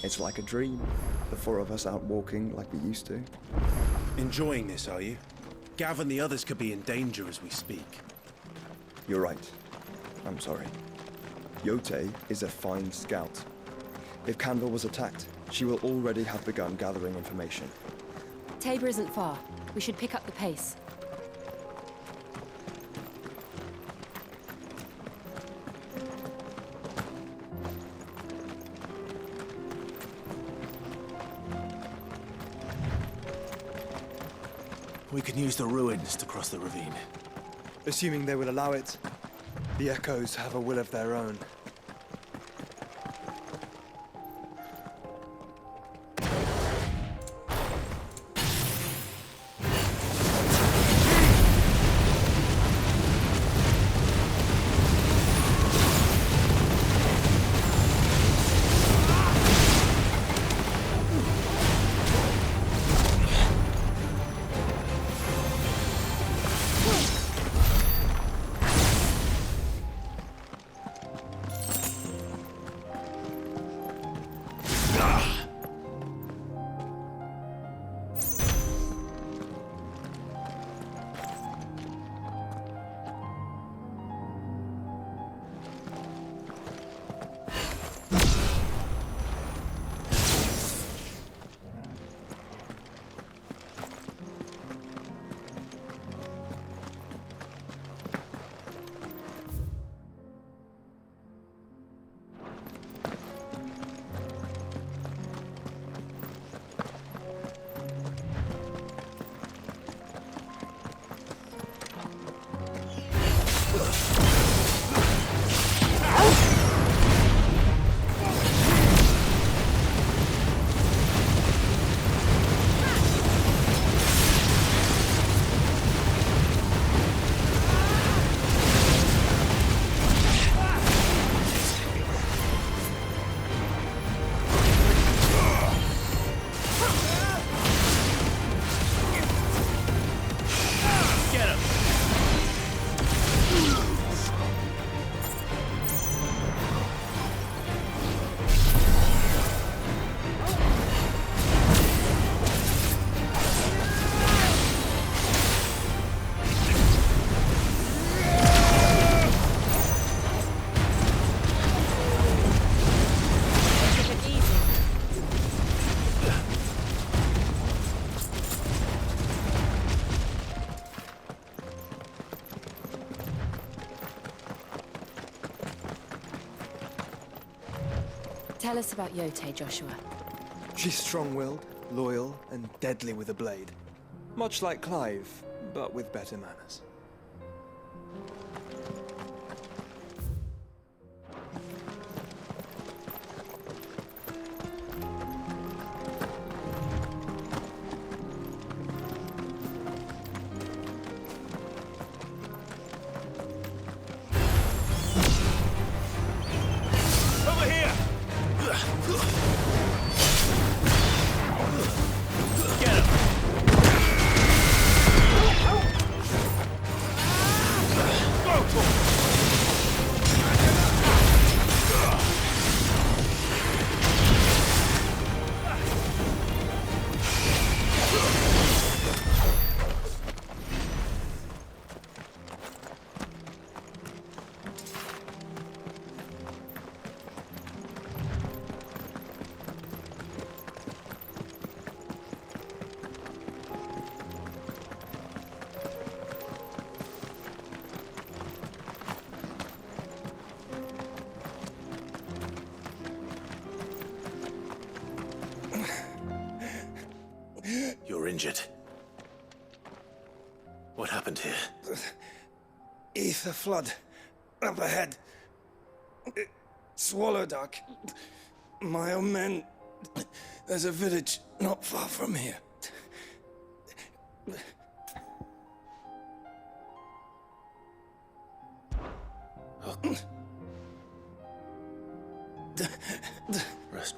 It's like a dream. The four of us out walking like we used to. Enjoying this, are you? Gav and the others could be in danger as we speak. You're right. I'm sorry. Yote is a fine scout. If Canville was attacked, she will already have begun gathering information. Tabor isn't far. We should pick up the pace. We can use the ruins to cross the ravine. Assuming they will allow it, the Echoes have a will of their own. Tell us about Yote, Joshua. She's strong-willed, loyal, and deadly with a blade. Much like Clive, but with better manners. You're injured. What happened here? Ether flood. Up ahead. Swallow Duck. My own men. There's a village not far from here. Rest.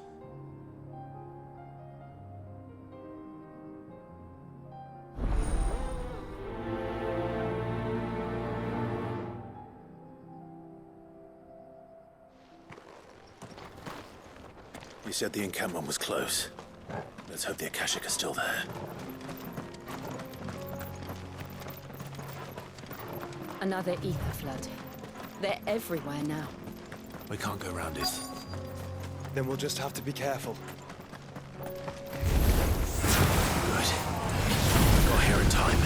You said the encampment was close. Let's hope the Akashic are still there. Another ether flood. They're everywhere now. We can't go around it. Then we'll just have to be careful. Good. Got here in time.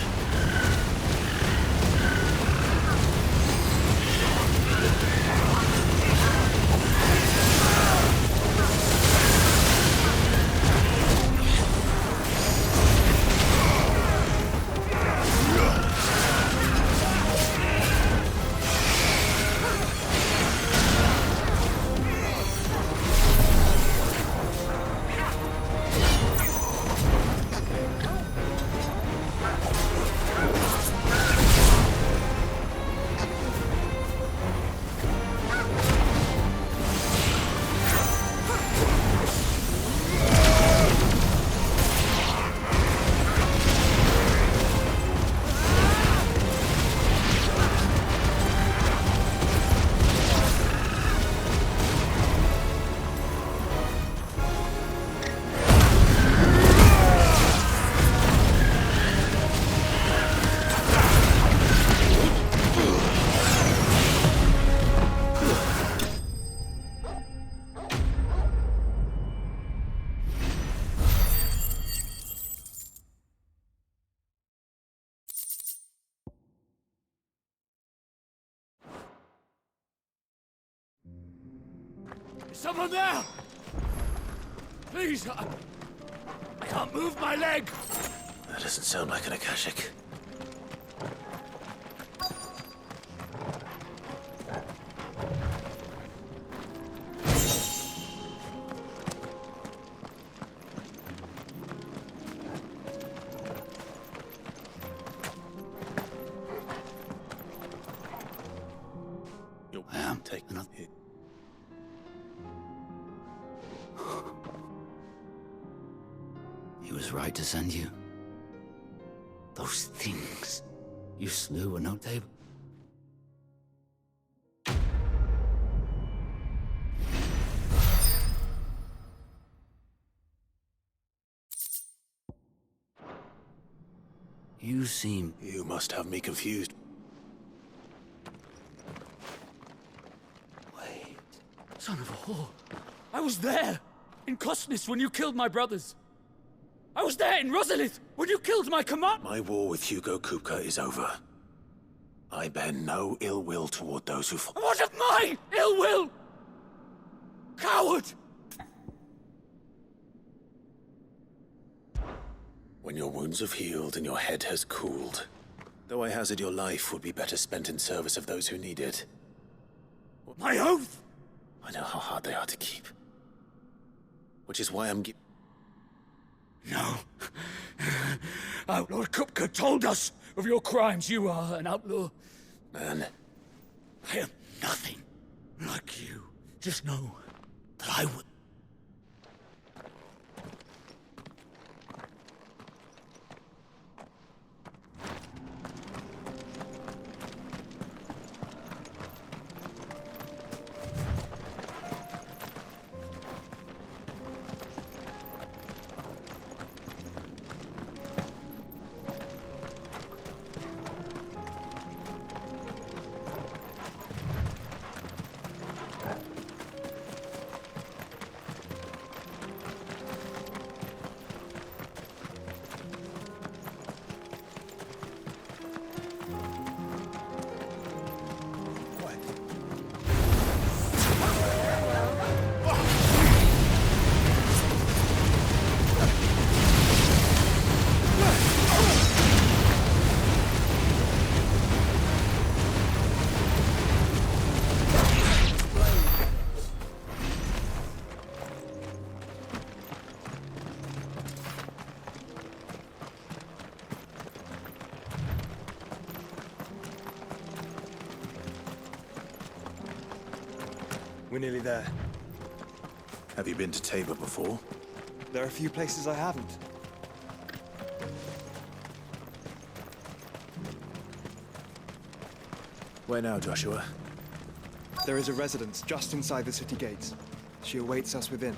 Is someone there? Please, I can't move my leg! That doesn't sound like an Akashic. I am Take another. He was right to send you. Those things you slew were no table. You seem... You must have me confused. Wait. Son of a whore. I was there! In Cosnis when you killed my brothers! I was there in Rosalith when you killed my command. My war with Hugo Kupka is over. I bear no ill will toward those who fought. What of my ill will? Coward! When your wounds have healed and your head has cooled, though I hazard your life would be better spent in service of those who need it. My oath! I know how hard they are to keep. Which is why I'm No. Outlaw Kupka told us of your crimes. You are an outlaw. Man, I am nothing like you. Just know that I would. We're nearly there. have you been to Tabor before? There are a few places I haven't. Where now, Joshua? There is a residence just inside the city gates. She awaits us within.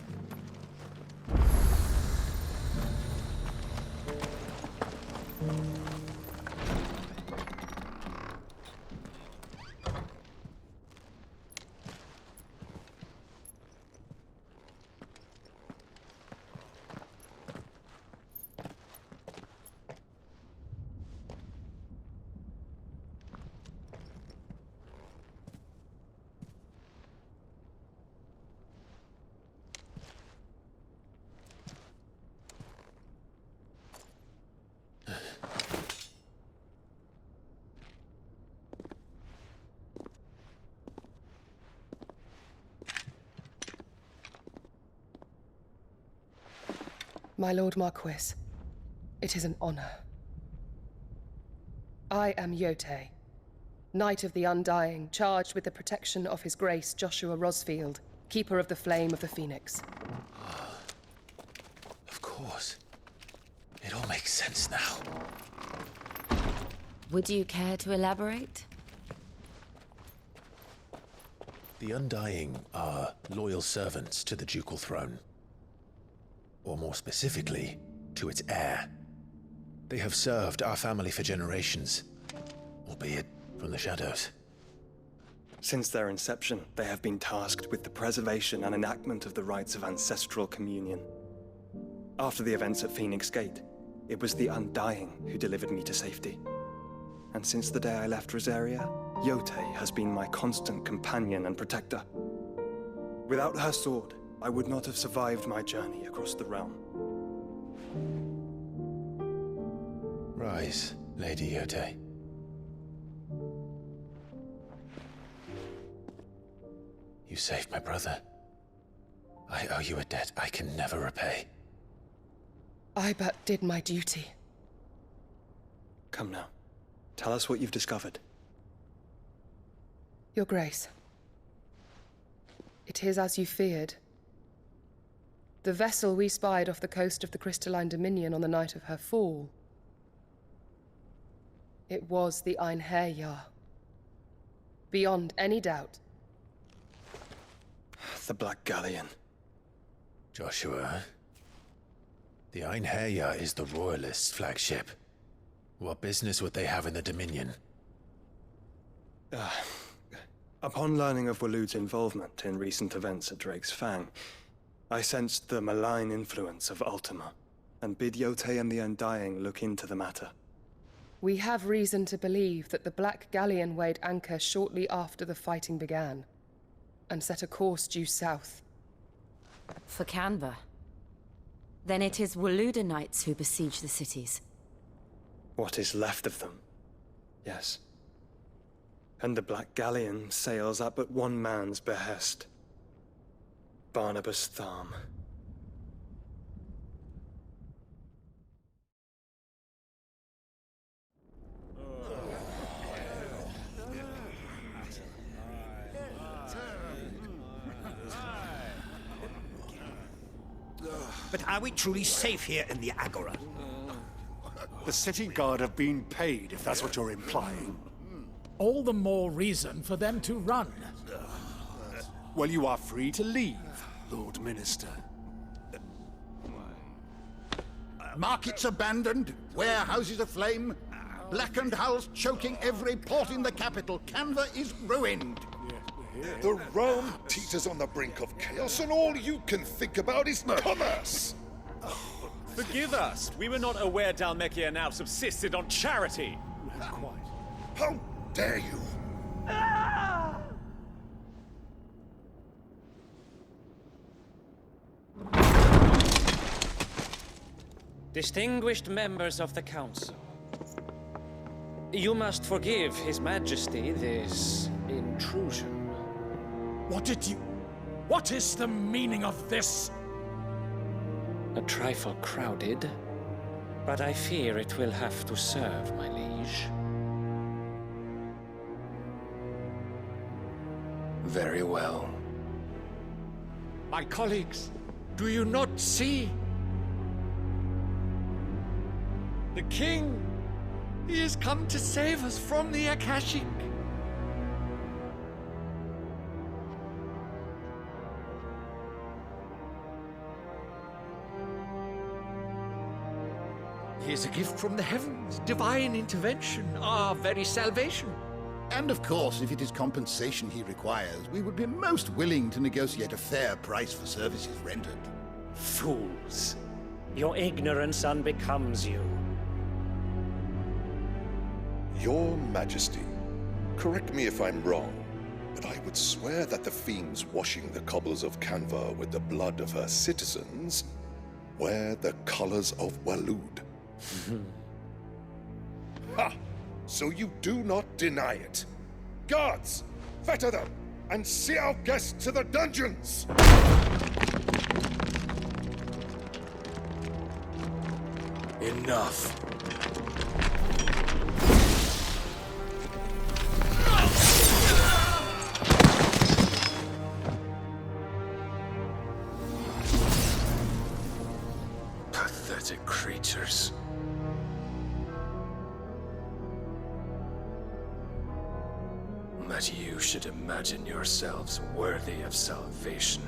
My Lord Marquis, it is an honor. I am Yotei, Knight of the Undying, charged with the protection of His Grace Joshua Rosfield, Keeper of the Flame of the Phoenix. Of course. It all makes sense now. Would you care to elaborate? The Undying are loyal servants to the ducal throne. Or more specifically, to its heir. They have served our family for generations, albeit from the shadows. Since their inception, they have been tasked with the preservation and enactment of the rites of ancestral communion. After the events at Phoenix Gate, it was the Undying who delivered me to safety. And since the day I left Rosaria, Yotei has been my constant companion and protector. Without her sword, I would not have survived my journey across the realm. Rise, Lady Yotei. You saved my brother. I owe you a debt I can never repay. I but did my duty. Come now. Tell us what you've discovered. Your Grace. It is as you feared. The vessel we spied off the coast of the Crystalline Dominion on the night of her fall. It was the Einherjar. Beyond any doubt. The Black Galleon. Joshua, the Einherjar is the Royalists' flagship. What business would they have in the Dominion? Upon learning of Waloed's involvement in recent events at Drake's Fang, I sensed the malign influence of Ultima, and bid Yotei and the Undying look into the matter. We have reason to believe that the Black Galleon weighed anchor shortly after the fighting began, and set a course due south. For Canva. Then it is Waloed knights who besiege the cities. What is left of them, yes. And the Black Galleon sails at but one man's behest. Barnabas Tharm. But are we truly safe here in the Agora? The city guard have been paid, if that's what you're implying. All the more reason for them to run. Well, you are free to leave, Lord Minister. Markets abandoned, warehouses aflame, blackened hulls choking every port in the capital. Canva is ruined. The realm teeters on the brink of chaos, and all you can think about is commerce! Forgive us! We were not aware Dhalmekia now subsisted on charity! How dare you! Distinguished members of the Council, you must forgive His Majesty this intrusion. What is the meaning of this? A trifle crowded, but I fear it will have to serve, my liege. Very well. My colleagues, do you not see? The King! He has come to save us from the Akashic! He is a gift from the heavens, divine intervention, our very salvation. And of course, if it is compensation he requires, we would be most willing to negotiate a fair price for services rendered. Fools! Your ignorance unbecomes you. Your Majesty, correct me if I'm wrong, but I would swear that the fiends washing the cobbles of Canva with the blood of her citizens wear the colors of Waloed. Ha! So you do not deny it. Guards, fetter them, and see our guests to the dungeons! Enough. Pathetic creatures. That you should imagine yourselves worthy of salvation.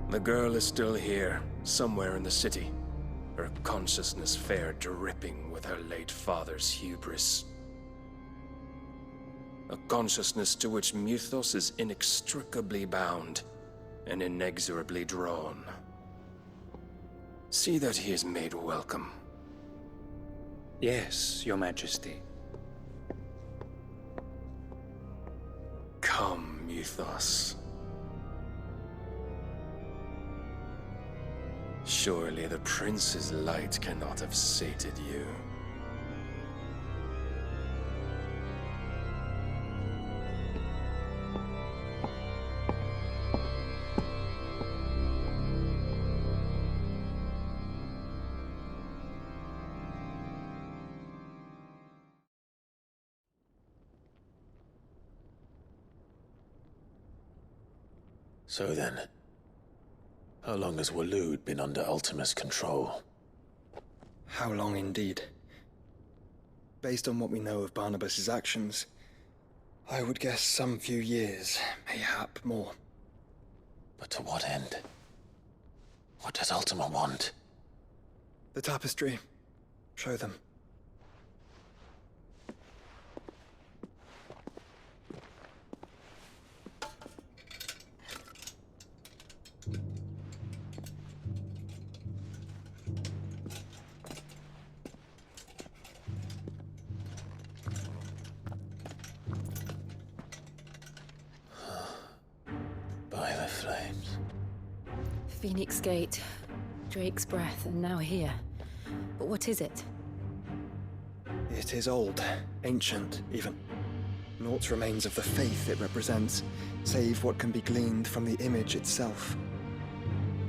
The girl is still here, somewhere in the city, her consciousness fair dripping with her late father's hubris. A consciousness to which Mythos is inextricably bound and inexorably drawn. See that he is made welcome. Yes, Your Majesty. Come, Mythos. Surely the prince's light cannot have sated you. So then, how long has Waloed been under Ultima's control? How long indeed? Based on what we know of Barnabas's actions, I would guess some few years, mayhap more. But to what end? What does Ultima want? The tapestry. Show them. By the flames. Phoenix Gate, Drake's Breath, and now here. But what is it? It is old, ancient, even. Naught remains of the faith it represents, save what can be gleaned from the image itself.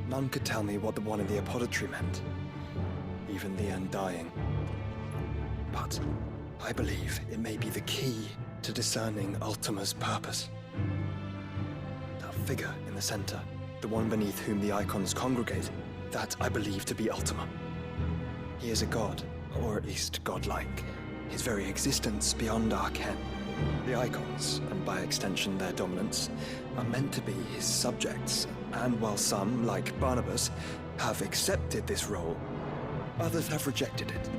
None could tell me what the one in the apothecary meant, even the Undying. But I believe it may be the key to discerning Ultima's purpose. That figure in the center, the one beneath whom the icons congregate, that I believe to be Ultima. He is a god, or at least godlike, his very existence beyond our ken. The icons, and by extension their dominants, are meant to be his subjects, and while some, like Barnabas, have accepted this role, others have rejected it,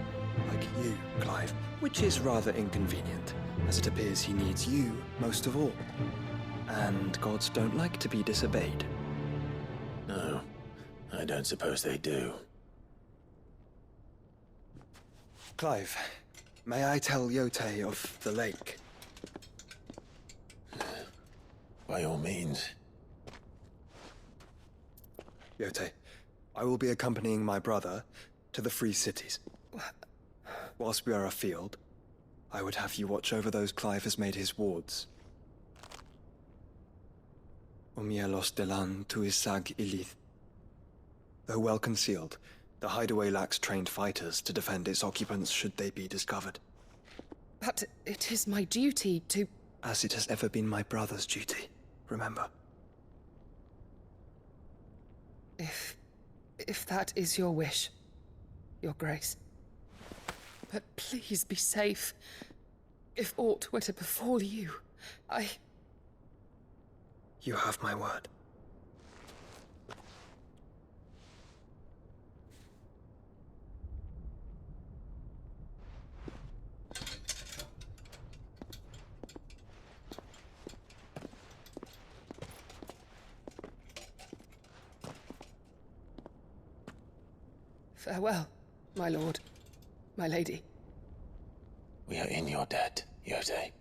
like you, Clive, which is rather inconvenient, as it appears he needs you most of all. And gods don't like to be disobeyed. No, I don't suppose they do. Clive, may I tell Yote of the lake? By all means. Yote, I will be accompanying my brother to the Free Cities. Whilst we are afield, I would have you watch over those Clive has made his wards. Omielos delan tuisag ilith. Though well concealed, the hideaway lacks trained fighters to defend its occupants should they be discovered. But it is my duty to... As it has ever been my brother's duty, remember. If that is your wish, Your Grace. But please be safe. If aught were to befall you, You have my word. Farewell, my lord, my lady. We are in your debt, Yote.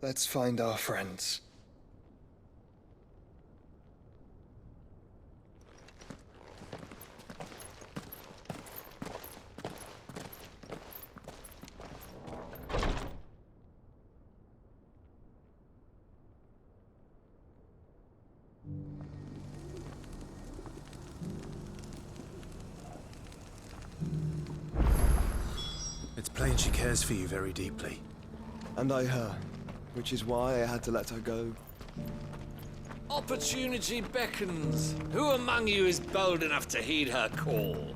Let's find our friends. It's plain she cares for you very deeply. And I her, which is why I had to let her go. Opportunity beckons. Who among you is bold enough to heed her call?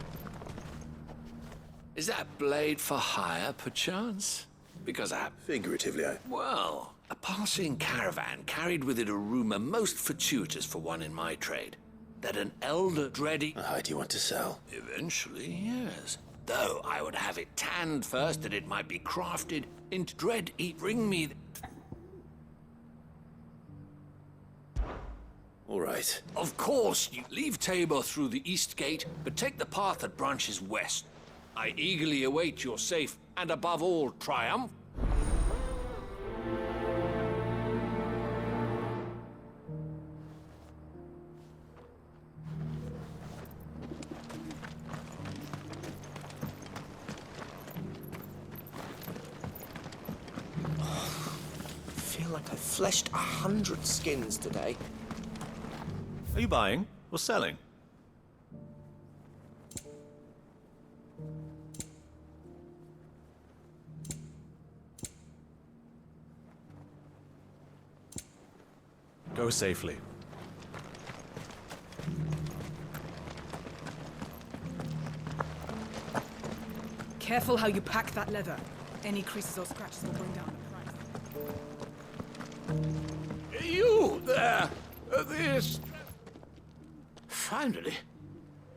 Is that blade for hire, perchance? Because Figuratively, well, a passing caravan carried with it a rumor most fortuitous for one in my trade. That an elder dreading... How do you want to sell? Eventually, yes. Though I would have it tanned first that it might be crafted into dread eat. Bring me... All right. Of course, you leave Tabor through the east gate, but take the path that branches west. I eagerly await your safe and, above all, triumph. I feel like I fleshed 100 skins today. Are you buying or selling? Go safely. Careful how you pack that leather. Any creases or scratches will bring down the price. You there! This... Finally.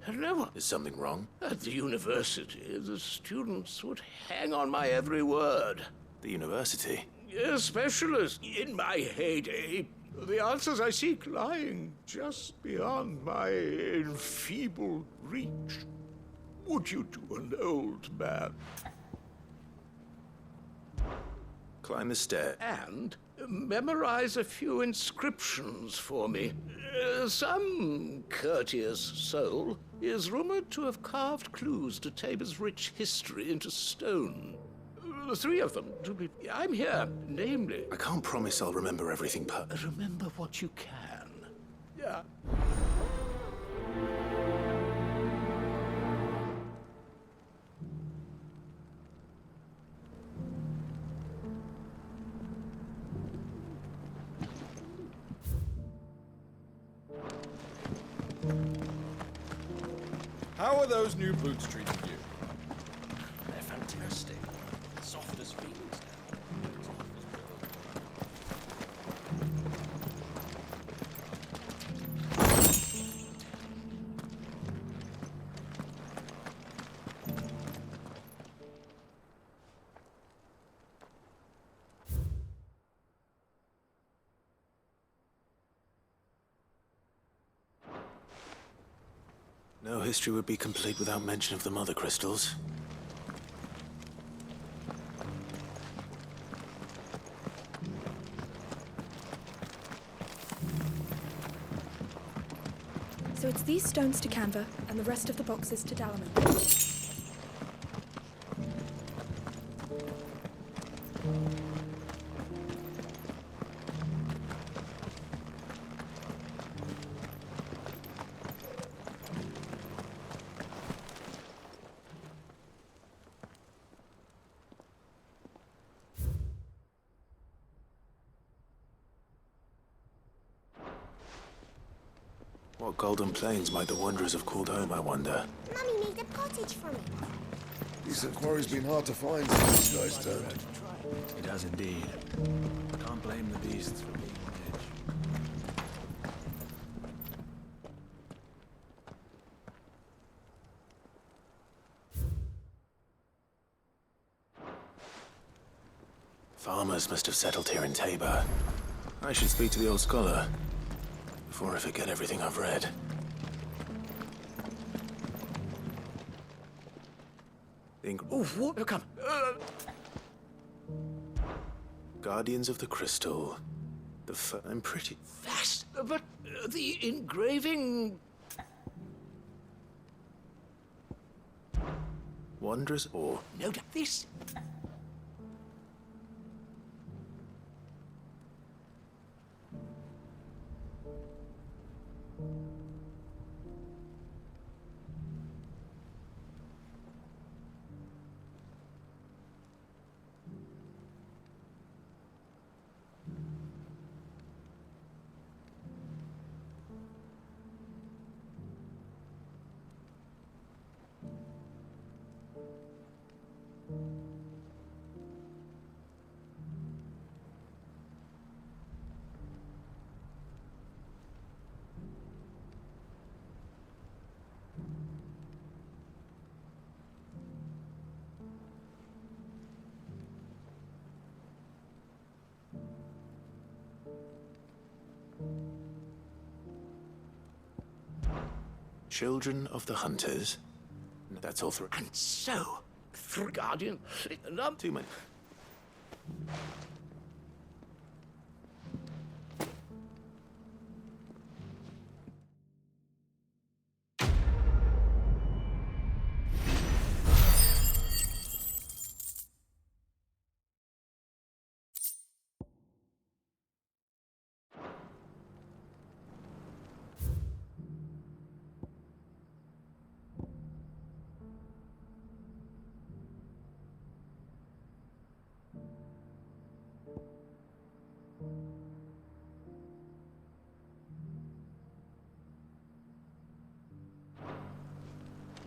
Hello. Is something wrong? At the university, the students would hang on my every word. The university? A specialist in my heyday. The answers I seek lying just beyond my enfeebled reach. Would you do an old man? Climb the stair. And memorize a few inscriptions for me. Some courteous soul is rumored to have carved clues to Tabor's rich history into stone. 3 of them, to be... I'm here, namely... I can't promise I'll remember everything, but... Remember what you can. Yeah. How are those new boots treating you? They're fantastic. Soft as feelings No history would be complete without mention of the mother crystals. So it's these stones to Canva, and the rest of the boxes to Dalaman. What golden plains might the wanderers have called home, I wonder? Mummy made a cottage from it. Decent quarry's been hard to find since this guy's turn. It has indeed. Can't blame the beasts for being rich. Farmers must have settled here in Tabor. I should speak to the old scholar before I forget everything I've read. Oh, what? Come. Guardians of the Crystal. I'm pretty... Fast, but the engraving... Wondrous ore. No doubt this... Children of the Hunters. That's all three. And so, three Guardian... Too many.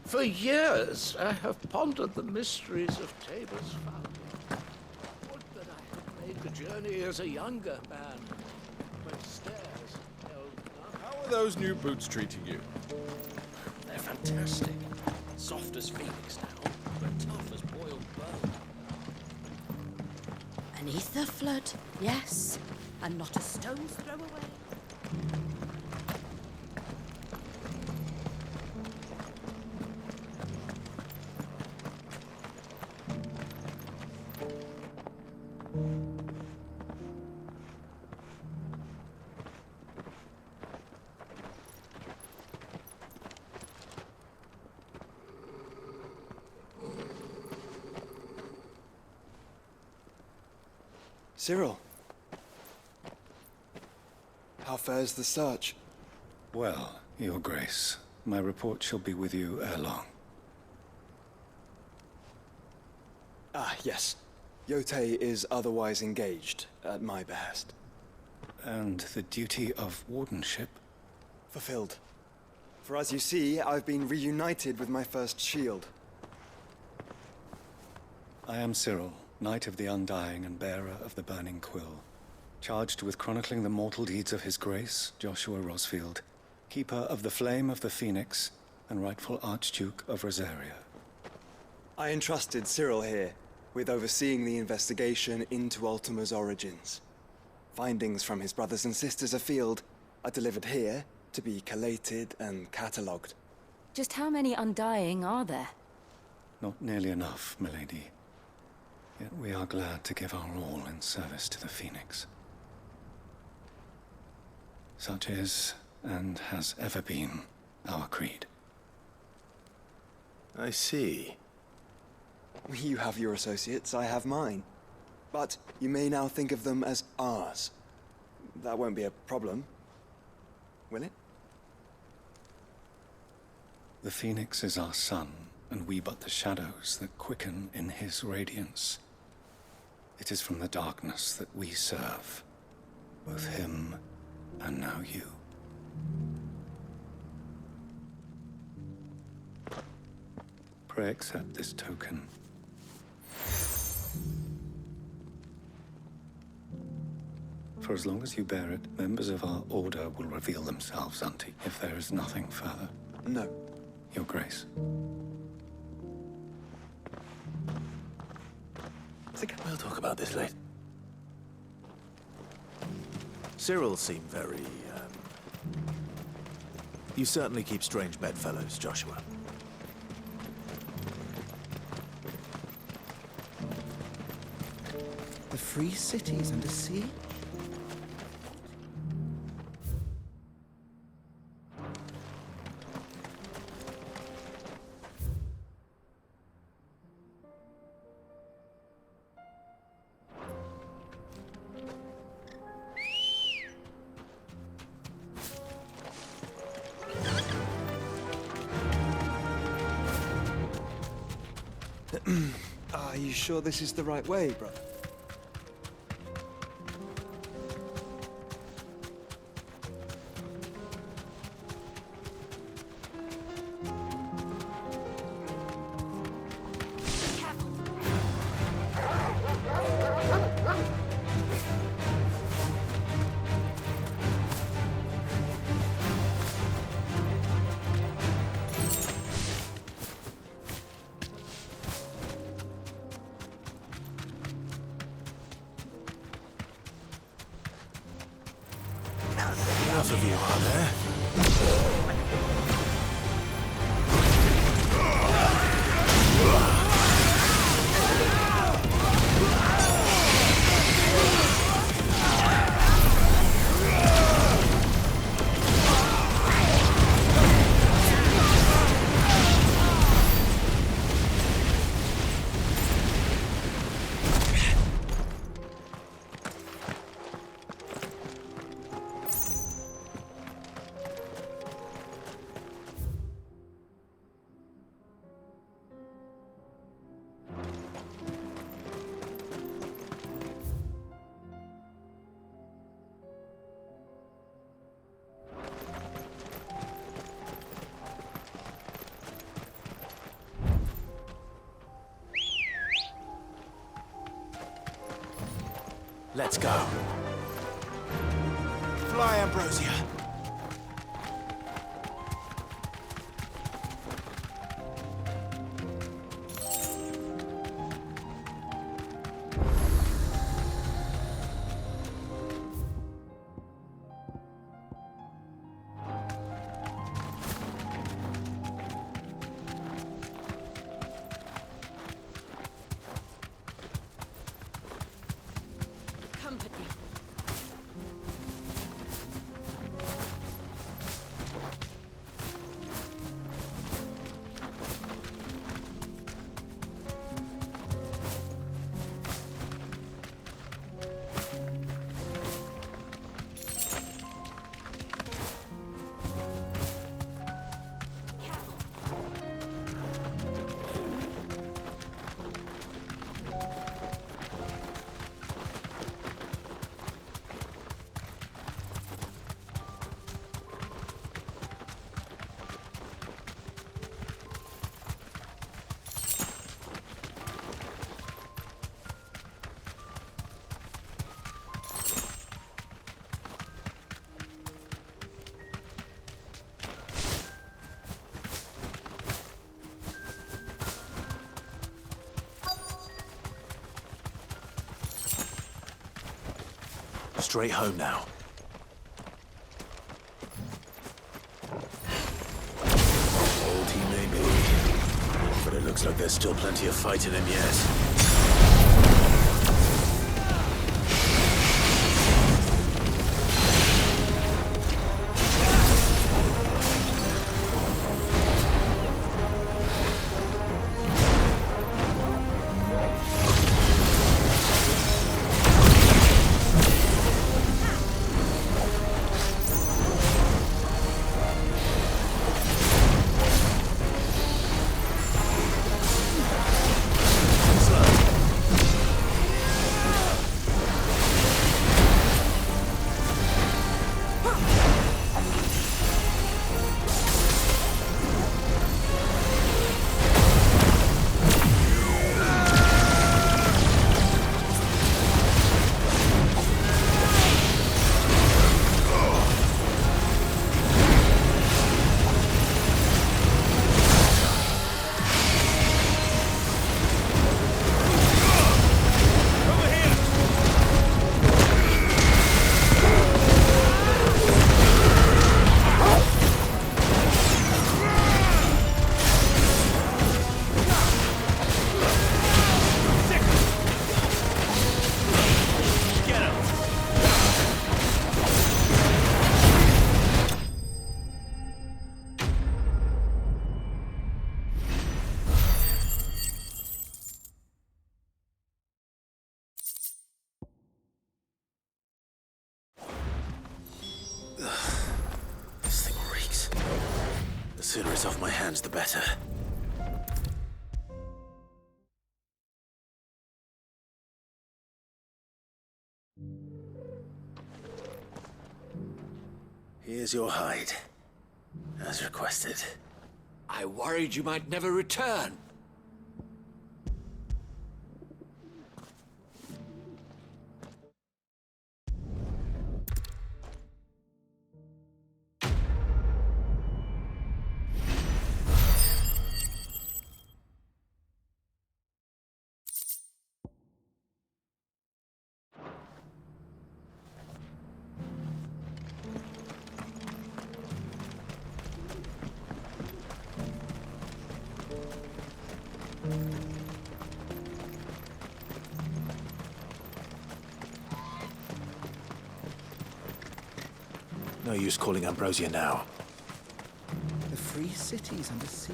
For years, I have pondered the mysteries of Tabor's fountain. Would that I had made the journey as a younger man, when stairs held none. How are those new boots treating you? They're fantastic. Soft as phoenix now, but tough as boiled bone. Beneath the flood, yes, and not a stone's throw away. Cyril. How fares the search? Well, Your Grace, my report shall be with you ere long. Ah, yes. Yotei is otherwise engaged, at my behest. And the duty of wardenship? Fulfilled. For as you see, I've been reunited with my first shield. I am Cyril, Knight of the Undying and bearer of the Burning Quill, charged with chronicling the mortal deeds of His Grace, Joshua Rosfield, Keeper of the Flame of the Phoenix, and rightful Archduke of Rosaria. I entrusted Cyril here with overseeing the investigation into Ultima's origins. Findings from his brothers and sisters afield are delivered here to be collated and catalogued. Just how many Undying are there? Not nearly enough, milady. Yet we are glad to give our all in service to the Phoenix. Such is, and has ever been, our creed. I see. You have your associates, I have mine. But you may now think of them as ours. That won't be a problem, will it? The Phoenix is our sun, and we but the shadows that quicken in his radiance. It is from the darkness that we serve, both him and now you. Pray accept this token. For as long as you bear it, members of our order will reveal themselves unto you if there is nothing further. No. Your Grace. We'll talk about this later. Cyril seemed very, You certainly keep strange bedfellows, Joshua. The free cities and a sea? Are you sure this is the right way, brother? Enough of you, are there? Let's go. Fly, Ambrosia. Straight home now. Old he may be, but it looks like there's still plenty of fight in him yet. Slow. The sooner it's off my hands, the better. Here's your hide, as requested. I worried you might never return. No use calling Ambrosia now. The free cities under sea?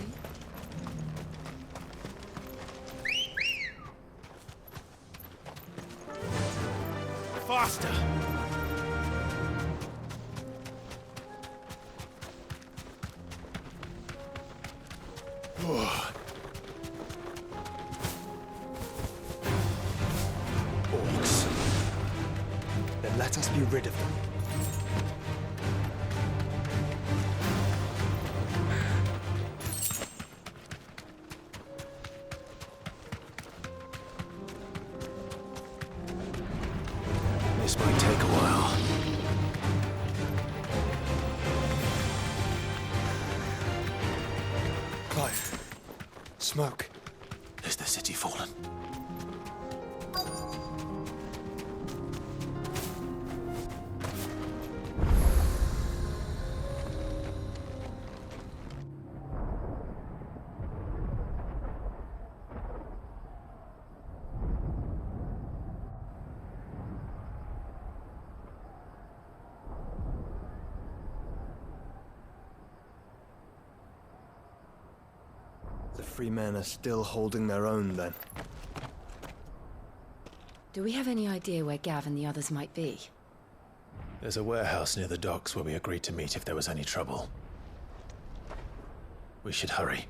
Faster! Orcs. Then let us be rid of them. This might take a while. Clive. Smoke. Is the city fallen? The free men are still holding their own, then. Do we have any idea where Gav and the others might be? There's a warehouse near the docks where we agreed to meet if there was any trouble. We should hurry.